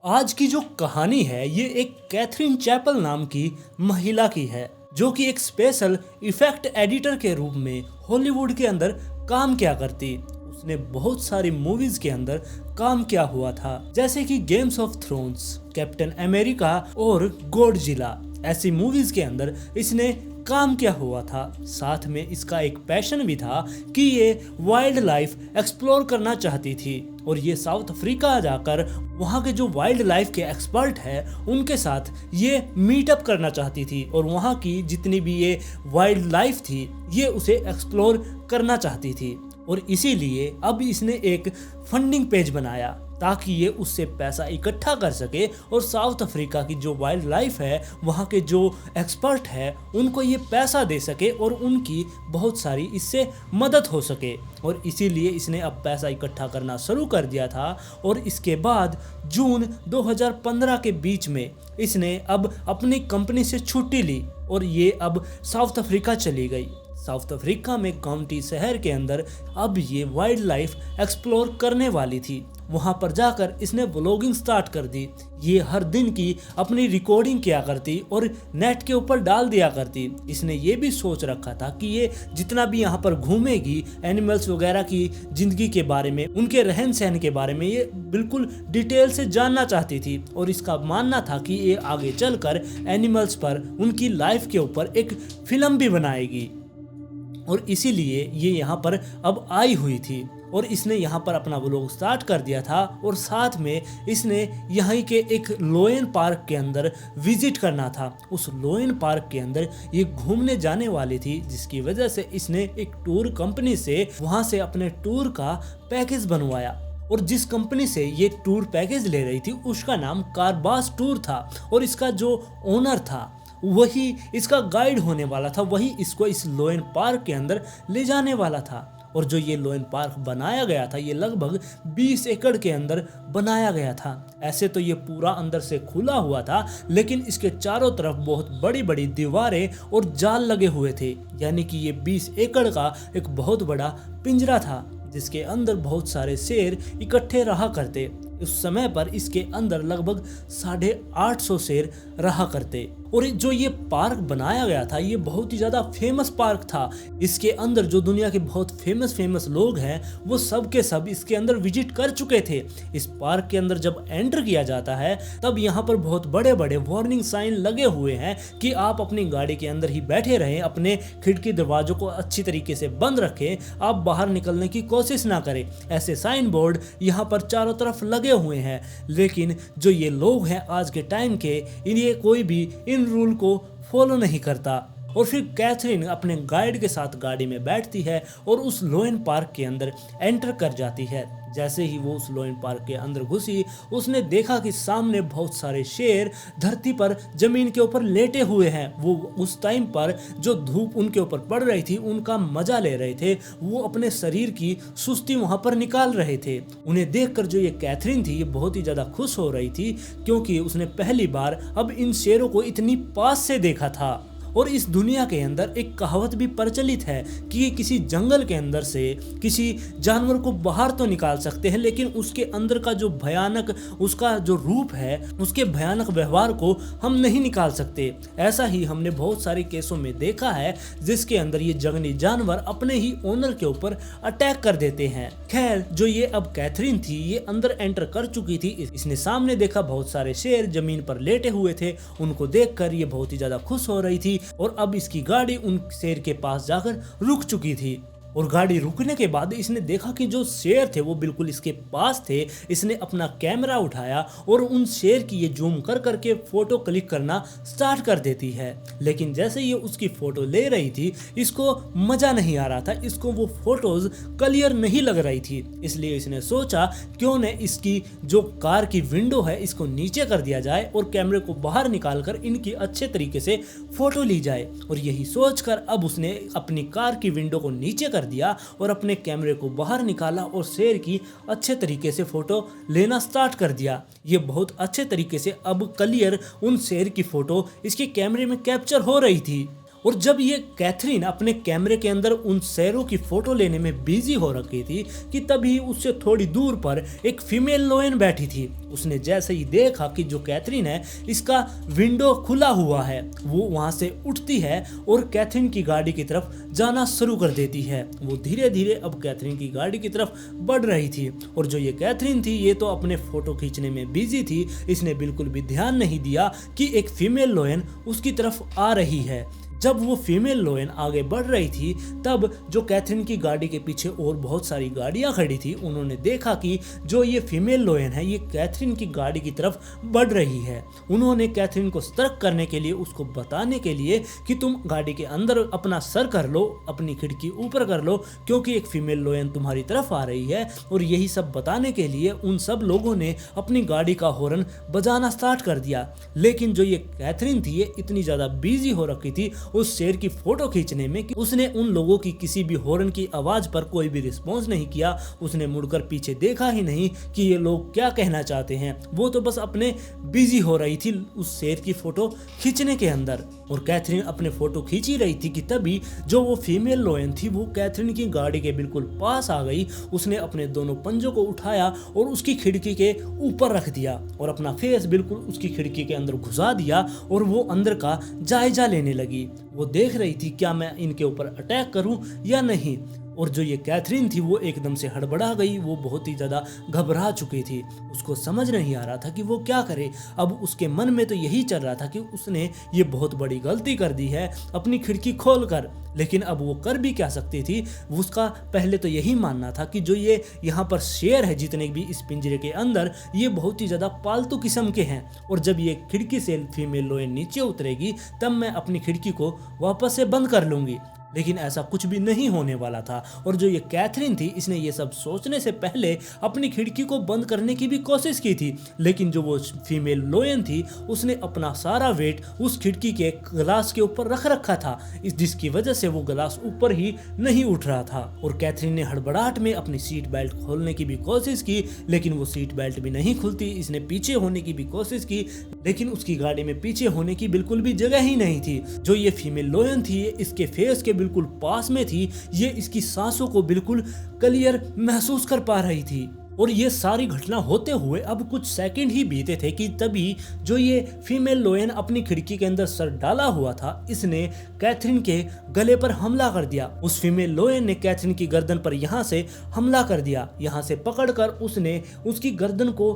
आज की जो कहानी है ये एक कैथरीन चैपल नाम की महिला की है, जो कि एक स्पेशल इफेक्ट एडिटर के रूप में हॉलीवुड के अंदर काम किया करती। उसने बहुत सारी मूवीज के अंदर काम किया हुआ था, जैसे कि games of thrones, captain America और गॉडजिला। ऐसी मूवीज के अंदर इसने काम किया हुआ था। साथ में इसका एक पैशन भी था कि ये वाइल्ड लाइफ एक्सप्लोर करना चाहती थी और ये साउथ अफ्रीका जाकर वहाँ के जो वाइल्ड लाइफ के एक्सपर्ट हैं उनके साथ ये मीटअप करना चाहती थी और वहाँ की जितनी भी ये वाइल्ड लाइफ थी ये उसे एक्सप्लोर करना चाहती थी। और इसीलिए अब इसने एक फंडिंग पेज बनाया ताकि ये उससे पैसा इकट्ठा कर सके और साउथ अफ्रीका की जो वाइल्ड लाइफ है वहाँ के जो एक्सपर्ट है उनको ये पैसा दे सके और उनकी बहुत सारी इससे मदद हो सके। और इसीलिए इसने अब पैसा इकट्ठा करना शुरू कर दिया था और इसके बाद जून 2015 के बीच में इसने अब अपनी कंपनी से छुट्टी ली और ये अब साउथ अफ्रीका चली गई। साउथ अफ्रीका में काउंटी शहर के अंदर अब ये वाइल्ड लाइफ एक्सप्लोर करने वाली थी। वहां पर जाकर इसने व्लॉगिंग स्टार्ट कर दी। ये हर दिन की अपनी रिकॉर्डिंग किया करती और नेट के ऊपर डाल दिया करती। इसने ये भी सोच रखा था कि ये जितना भी यहाँ पर घूमेगी एनिमल्स वगैरह की ज़िंदगी के बारे में, उनके रहन सहन के बारे में ये बिल्कुल डिटेल से जानना चाहती थी। और इसका मानना था कि ये आगे चलकर एनिमल्स पर, उनकी लाइफ के ऊपर एक फिल्म भी बनाएगी और इसीलिए ये यहाँ पर अब आई हुई थी और इसने यहाँ पर अपना व्लॉग स्टार्ट कर दिया था। और साथ में इसने यहाँ के एक लोयन पार्क के अंदर विजिट करना था। उस लोयन पार्क के अंदर ये घूमने जाने वाली थी, जिसकी वजह से इसने एक टूर कंपनी से वहाँ से अपने टूर का पैकेज बनवाया। और जिस कंपनी से ये टूर पैकेज ले रही थी उसका नाम कारबास टूर था और इसका जो ओनर था वही इसका गाइड होने वाला था, वही इसको इस लोयन पार्क के अंदर ले जाने वाला था। और जो ये लोयन पार्क बनाया गया था ये लगभग 20 एकड़ के अंदर बनाया गया था। ऐसे तो ये पूरा अंदर से खुला हुआ था, लेकिन इसके चारों तरफ बहुत बड़ी बड़ी दीवारें और जाल लगे हुए थे, यानी कि ये 20 एकड़ का एक बहुत बड़ा पिंजरा था जिसके अंदर बहुत सारे शेर इकट्ठे रहा करते। उस समय पर इसके अंदर लगभग 850 शेर रहा करते। और जो ये पार्क बनाया गया था ये बहुत ही ज़्यादा फेमस पार्क था। इसके अंदर जो दुनिया के बहुत फेमस लोग हैं वो सब के सब इसके अंदर विजिट कर चुके थे। इस पार्क के अंदर जब एंटर किया जाता है तब यहाँ पर बहुत बड़े बड़े वार्निंग साइन लगे हुए हैं कि आप अपनी गाड़ी के अंदर ही बैठे रहें, अपने खिड़की दरवाजों को अच्छी तरीके से बंद रखें, आप बाहर निकलने की कोशिश ना करें। ऐसे साइन बोर्ड यहाँ पर चारों तरफ लगे हुए हैं। लेकिन जो ये लोग हैं आज के टाइम के, इन्हें कोई भी इन रूल को फॉलो नहीं करता। और फिर कैथरीन अपने गाइड के साथ गाड़ी में बैठती है और उस लोयन पार्क के अंदर एंटर कर जाती है। जैसे ही वो उस लोयन पार्क के अंदर घुसी उसने देखा कि सामने बहुत सारे शेर धरती पर जमीन के ऊपर लेटे हुए हैं। वो उस टाइम पर जो धूप उनके ऊपर पड़ रही थी उनका मजा ले रहे थे, वो अपने शरीर की सुस्ती वहां पर निकाल रहे थे। उन्हें देखकर जो ये कैथरीन थी ये बहुत ही ज्यादा खुश हो रही थी, क्योंकि उसने पहली बार अब इन शेरों को इतनी पास से देखा था। और इस दुनिया के अंदर एक कहावत भी प्रचलित है कि किसी जंगल के अंदर से किसी जानवर को बाहर तो निकाल सकते हैं, लेकिन उसके अंदर का जो भयानक उसका जो रूप है, उसके भयानक व्यवहार को हम नहीं निकाल सकते। ऐसा ही हमने बहुत सारे केसों में देखा है जिसके अंदर ये जंगली जानवर अपने ही ओनर के ऊपर अटैक कर देते हैं। खैर, जो ये अब कैथरीन थी ये अंदर एंटर कर चुकी थी। इसने सामने देखा बहुत सारे शेर जमीन पर लेटे हुए थे। उनको देखकर ये बहुत ही ज्यादा खुश हो रही थी और अब इसकी गाड़ी उन शेर के पास जाकर रुक चुकी थी। और गाड़ी रुकने के बाद इसने देखा कि जो शेर थे वो बिल्कुल इसके पास थे। इसने अपना कैमरा उठाया और उन शेर की ये जूम कर करके फोटो क्लिक करना स्टार्ट कर देती है। लेकिन जैसे ये उसकी फोटो ले रही थी इसको मजा नहीं आ रहा था, इसको वो फोटोज क्लियर नहीं लग रही थी। इसलिए इसने सोचा क्यों न इसकी जो कार की विंडो है इसको नीचे कर दिया जाए और कैमरे को बाहर निकाल कर इनकी अच्छे तरीके से फोटो ली जाए। और यही सोचकर अब उसने अपनी कार की विंडो को नीचे कर दिया और अपने कैमरे को बाहर निकाला और शेर की अच्छे तरीके से फोटो लेना स्टार्ट कर दिया। ये बहुत अच्छे तरीके से अब क्लियर उन शेर की फोटो इसके कैमरे में कैप्चर हो रही थी। और जब ये कैथरीन अपने कैमरे के अंदर उन शेरों की फोटो लेने में बिजी हो रखी थी कि तभी उससे थोड़ी दूर पर एक फीमेल लोयन बैठी थी। उसने जैसे ही देखा कि जो कैथरीन है इसका विंडो खुला हुआ है, वो वहां से उठती है और कैथरीन की गाड़ी की तरफ जाना शुरू कर देती है। वो धीरे धीरे अब कैथरीन की गाड़ी की तरफ बढ़ रही थी और जो ये कैथरीन थी ये तो अपने फोटो खींचने में बिजी थी। इसने बिल्कुल भी ध्यान नहीं दिया कि एक फीमेल लोयन उसकी तरफ आ रही है। जब वो फीमेल लोयन आगे बढ़ रही थी तब जो कैथरीन की गाड़ी के पीछे और बहुत सारी गाड़ियां खड़ी थी, उन्होंने देखा कि जो ये फीमेल लोयन है ये कैथरीन की गाड़ी की तरफ बढ़ रही है। उन्होंने कैथरीन को सतर्क करने के लिए, उसको बताने के लिए कि तुम गाड़ी के अंदर अपना सर कर लो, अपनी खिड़की ऊपर कर लो, क्योंकि एक फीमेल लोयन तुम्हारी तरफ आ रही है। और यही सब बताने के लिए उन सब लोगों ने अपनी गाड़ी का हॉर्न बजाना स्टार्ट कर दिया। लेकिन जो ये कैथरीन थी ये इतनी ज़्यादा बिजी हो रखी थी उस शेर की फोटो खींचने में कि उसने उन लोगों की किसी भी हॉर्न की आवाज पर कोई भी रिस्पॉन्स नहीं किया। उसने मुड़कर पीछे देखा ही नहीं कि ये लोग क्या कहना चाहते हैं। वो तो बस अपने बिजी हो रही थी उस शेर की फोटो खींचने के अंदर। और कैथरीन अपने फोटो खींच ही रही थी कि तभी जो वो फीमेल लोयन थी वो कैथरीन की गाड़ी के बिल्कुल पास आ गई। उसने अपने दोनों पंजों को उठाया और उसकी खिड़की के ऊपर रख दिया और अपना फेस बिल्कुल उसकी खिड़की के अंदर घुसा दिया और वो अंदर का जायजा लेने लगी। वो देख रही थी क्या मैं इनके ऊपर अटैक करूं या नहीं। और जो ये कैथरीन थी वो एकदम से हड़बड़ा गई। वो बहुत ही ज़्यादा घबरा चुकी थी, उसको समझ नहीं आ रहा था कि वो क्या करे। अब उसके मन में तो यही चल रहा था कि उसने ये बहुत बड़ी गलती कर दी है अपनी खिड़की खोलकर। लेकिन अब वो कर भी क्या सकती थी। उसका पहले तो यही मानना था कि जो ये यहाँ पर शेर है जितने भी इस पिंजरे के अंदर, ये बहुत ही ज़्यादा पालतू किस्म के हैं और जब ये खिड़की से फीमेल लोयन नीचे उतरेगी तब मैं अपनी खिड़की को वापस से बंद कर लूँगी। लेकिन ऐसा कुछ भी नहीं होने वाला था। और जो ये कैथरीन थी इसने ये सब सोचने से पहले अपनी खिड़की को बंद करने की भी कोशिश की थी। लेकिन जो वो फीमेल लोयन थी उसने अपना सारा वेट उस खिड़की के ग्लास के ऊपर रख रखा था, जिसकी वजह से वो ग्लास ऊपर ही नहीं उठ रहा था। और कैथरीन ने हड़बड़ाहट में अपनी सीट बेल्ट खोलने की भी कोशिश की, लेकिन वो सीट बेल्ट भी नहीं खुलती। इसने पीछे होने की भी कोशिश की, लेकिन उसकी गाड़ी में पीछे होने की बिल्कुल भी जगह ही नहीं थी। जो ये फीमेल लोयन थी इसके फेस के बिल्कुल पास में थी, ये इसकी सांसों को बिल्कुल क्लियर महसूस कर पा रही थी। और ये सारी घटना होते हुए अब कुछ सेकंड ही बीते थे कि तभी जो ये फीमेल लोयन अपनी खिड़की के अंदर सर डाला हुआ था, इसने कैथरीन के गले पर हमला कर दिया। उस फीमेल लोयन ने कैथरीन की गर्दन पर यहाँ से हमला कर दिया। यहाँ से पकड़कर उसने उसकी गर्दन को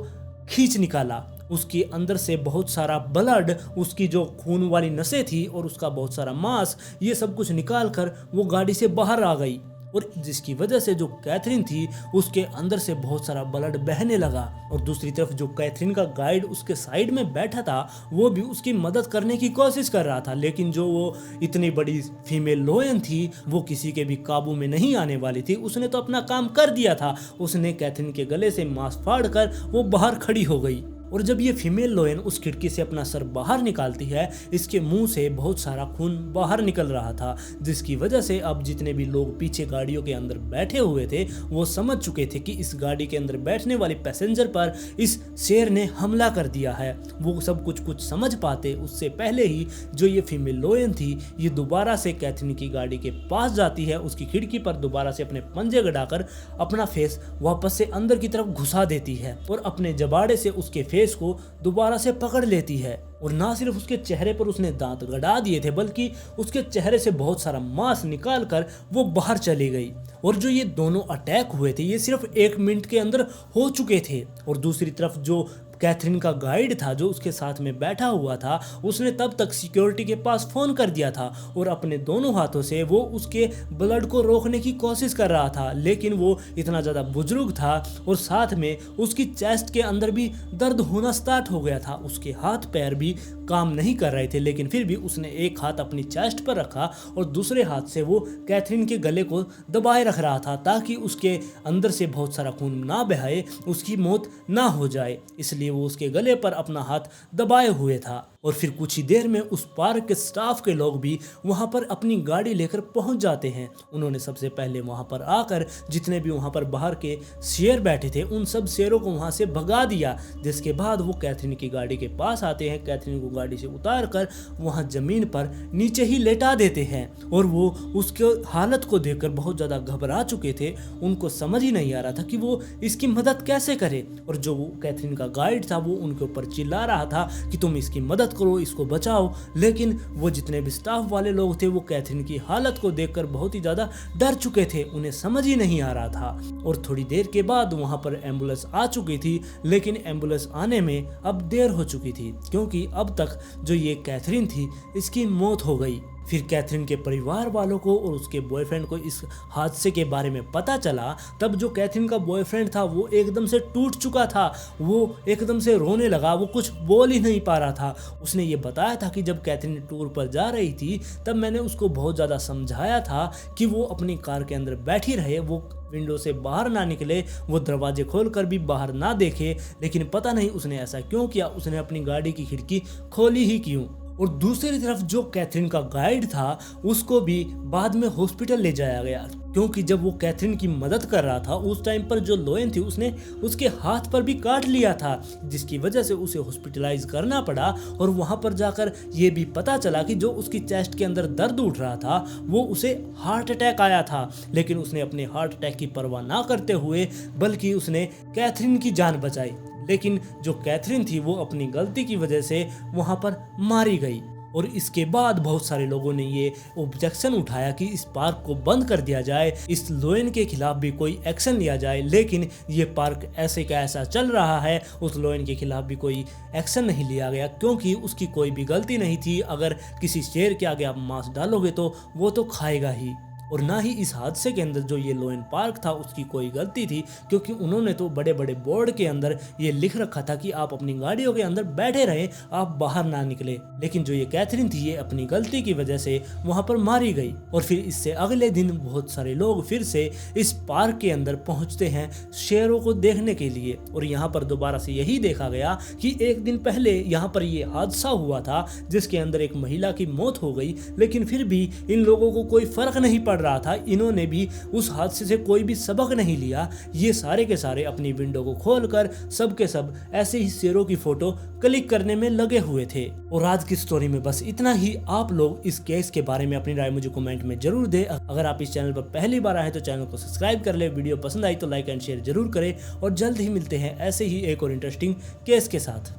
खींच निकाला। उसके अंदर से बहुत सारा ब्लड, उसकी जो खून वाली नसें थी और उसका बहुत सारा मांस, ये सब कुछ निकाल कर वो गाड़ी से बाहर आ गई। और जिसकी वजह से जो कैथरीन थी उसके अंदर से बहुत सारा ब्लड बहने लगा। और दूसरी तरफ जो कैथरीन का गाइड उसके साइड में बैठा था वो भी उसकी मदद करने की कोशिश कर रहा था। लेकिन जो वो इतनी बड़ी फीमेल लोयन थी वो किसी के भी काबू में नहीं आने वाली थी। उसने तो अपना काम कर दिया था। उसने कैथरीन के गले से मांस फाड़ कर वो बाहर खड़ी हो गई। और जब ये फीमेल लोयन उस खिड़की से अपना सर बाहर निकालती है, इसके मुंह से बहुत सारा खून बाहर निकल रहा था, जिसकी वजह से अब जितने भी लोग पीछे गाड़ियों के अंदर बैठे हुए थे वो समझ चुके थे कि इस गाड़ी के अंदर बैठने वाले पैसेंजर पर इस शेर ने हमला कर दिया है। वो सब कुछ समझ पाते उससे पहले ही जो ये फीमेल लोयन थी ये दोबारा से कैथरीन की गाड़ी के पास जाती है, उसकी खिड़की पर दोबारा से अपने पंजे गड़ाकर अपना फेस वापस से अंदर की तरफ घुसा देती है और अपने जबाड़े से उसके फेस को दोबारा से पकड़ लेती है। और ना सिर्फ उसके चेहरे पर उसने दांत गड़ा दिए थे बल्कि उसके चेहरे से बहुत सारा मांस निकाल कर वो बाहर चली गई। और जो ये दोनों अटैक हुए थे ये सिर्फ 1 मिनट के अंदर हो चुके थे। और दूसरी तरफ जो कैथरीन का गाइड था जो उसके साथ में बैठा हुआ था, उसने तब तक सिक्योरिटी के पास फोन कर दिया था और अपने दोनों हाथों से वो उसके ब्लड को रोकने की कोशिश कर रहा था। लेकिन वो इतना ज़्यादा बुजुर्ग था और साथ में उसकी चेस्ट के अंदर भी दर्द होना स्टार्ट हो गया था। उसके हाथ पैर भी काम नहीं कर रहे थे, लेकिन फिर भी उसने एक हाथ अपनी चेस्ट पर रखा और दूसरे हाथ से वो कैथरीन के गले को दबाए रख रहा था ताकि उसके अंदर से बहुत सारा खून ना बहाए, उसकी मौत ना हो जाए। इसलिए वो उसके गले पर अपना हाथ दबाए हुए था। और फिर कुछ ही देर में उस पार्क के स्टाफ के लोग भी वहां पर अपनी गाड़ी लेकर पहुंच जाते हैं। उन्होंने सबसे पहले वहां पर आकर जितने भी वहां पर बाहर के शेर बैठे थे उन सब शेरों को वहां से भगा दिया, जिसके बाद वो कैथरीन की गाड़ी के पास आते हैं। कैथरीन को गाड़ी से उतार कर वहां जमीन पर नीचे ही लेटा देते हैं और वो उसके हालत को देखकर बहुत ज़्यादा घबरा चुके थे। उनको समझ ही नहीं आ रहा था कि वो इसकी मदद कैसे करे, और जो वो कैथरीन का गाइड था वो उनके ऊपर चिल्ला रहा था कि तुम इसकी मदद करो, इसको बचाओ। लेकिन वो जितने भी स्टाफ वाले लोग थे वो कैथरीन की हालत को देखकर बहुत ही ज़्यादा डर चुके थे, उन्हें समझ ही नहीं आ रहा था। और थोड़ी देर के बाद वहाँ पर एम्बुलेंस आ चुकी थी, लेकिन एम्बुलेंस आने में अब देर हो चुकी थी क्योंकि अब तक जो ये कैथरीन थी इसकी मौत हो गई। फिर कैथरीन के परिवार वालों को और उसके बॉयफ्रेंड को इस हादसे के बारे में पता चला। तब जो कैथरीन का बॉयफ्रेंड था वो एकदम से टूट चुका था, वो एकदम से रोने लगा, वो कुछ बोल ही नहीं पा रहा था। उसने ये बताया था कि जब कैथरीन टूर पर जा रही थी तब मैंने उसको बहुत ज़्यादा समझाया था कि वो अपनी कार के अंदर बैठी रहे, वो विंडो से बाहर ना निकले, वो दरवाजे खोलकर भी बाहर ना देखे। लेकिन पता नहीं उसने ऐसा क्यों किया, उसने अपनी गाड़ी की खिड़की खोली ही क्यों। और दूसरी तरफ जो कैथरीन का गाइड था उसको भी बाद में हॉस्पिटल ले जाया गया, क्योंकि जब वो कैथरीन की मदद कर रहा था उस टाइम पर जो लोएन थी उसने उसके हाथ पर भी काट लिया था, जिसकी वजह से उसे हॉस्पिटलाइज करना पड़ा। और वहां पर जाकर ये भी पता चला कि जो उसकी चेस्ट के अंदर दर्द उठ रहा था वो उसे हार्ट अटैक आया था। लेकिन उसने अपने हार्ट अटैक की परवाह ना करते हुए बल्कि उसने कैथरीन की जान बचाई। लेकिन जो कैथरीन थी वो अपनी गलती की वजह से वहां पर मारी गई। और इसके बाद बहुत सारे लोगों ने ये ऑब्जेक्शन उठाया कि इस पार्क को बंद कर दिया जाए, इस लोएन के खिलाफ भी कोई एक्शन लिया जाए। लेकिन ये पार्क ऐसे का ऐसा चल रहा है, उस लोएन के खिलाफ भी कोई एक्शन नहीं लिया गया क्योंकि उसकी कोई भी गलती नहीं थी। अगर किसी शेर के आगे आप मांस डालोगे तो वो तो खाएगा ही। और ना ही इस हादसे के अंदर जो ये लोएन पार्क था उसकी कोई गलती थी, क्योंकि उन्होंने तो बड़े बड़े बोर्ड के अंदर ये लिख रखा था कि आप अपनी गाड़ियों के अंदर बैठे रहें, आप बाहर ना निकले। लेकिन जो ये कैथरीन थी ये अपनी गलती की वजह से वहां पर मारी गई। और फिर इससे अगले दिन बहुत सारे लोग फिर से इस पार्क के अंदर पहुंचते हैं शेरों को देखने के लिए। और यहाँ पर दोबारा से यही देखा गया कि एक दिन पहले यहाँ पर ये हादसा हुआ था जिसके अंदर एक महिला की मौत हो गई, लेकिन फिर भी इन लोगों को कोई फर्क नहीं पड़ रहा था। इन्होंने भी उस हादसे से कोई भी सबक नहीं लिया। ये सारे के सारे अपनी विंडो को खोलकर सब के सब ऐसे ही शेरों की फोटो क्लिक करने में लगे हुए थे। और आज की स्टोरी में बस इतना ही। आप लोग इस केस के बारे में अपनी राय मुझे कमेंट में जरूर दें। अगर आप इस चैनल पर पहली बार आए तो चैनल को सब्सक्राइब कर ले, वीडियो पसंद आई तो लाइक एंड शेयर जरूर करें। और जल्द ही मिलते हैं ऐसे ही एक और इंटरेस्टिंग केस के साथ।